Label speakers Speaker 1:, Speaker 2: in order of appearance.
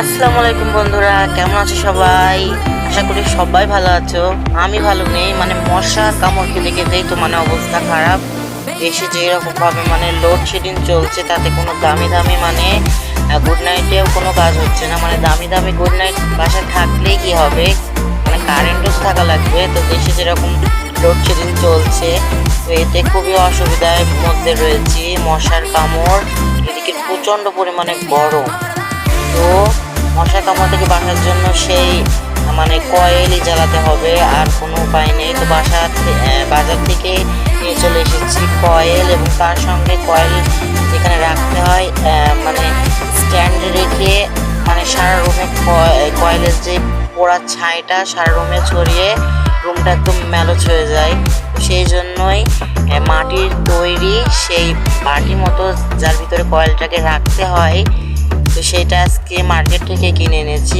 Speaker 1: আসসালামু আলাইকুম বন্ধুরা, কেমন আছো সবাই? আশা করি সবাই ভালো আছো। আমি ভালো নেই, মশা কামড় খেতে খেতেই তো অবস্থা খারাপ। দেশে যে এরকম ভাবে লোডশেডিং চলছে, তাতে কোনো দামি দামি গুড নাইটেও কোনো কাজ হচ্ছে না। দামি দামি গুড নাইট বাসায় থাকলেই কি হবে, কারেন্টও থাকা লাগবে। তো দেশে যেরকম লোডশেডিং চলছে, তো এতে খুবই অসুবিধার মধ্যে রয়েছি। মশার কামড়, এদিকে প্রচণ্ড পরিমাণে গরম। তো মশা কামড় থেকে বাঁচার জন্য সেই কয়েলই জ্বালাতে হবে, আর কোনো উপায় নেই। তো বাজার থেকে নিয়ে চলে এসেছি কয়েল, এবং তার সঙ্গে কয়েল যেখানে রাখতে হয় স্ট্যান্ডে রেখে সারা রুমে কয়েলের যে পোড়া ছাইটা সারা রুমে ছড়িয়ে রুমটা একদম ম্যালোচ হয়ে যায়। তো সেই জন্যই মাটির তৈরি সেই বাটি মতো যার ভিতরে কয়েলটাকে রাখতে হয়, তো সেটা আজকে মার্কেট থেকে কিনে এনেছি।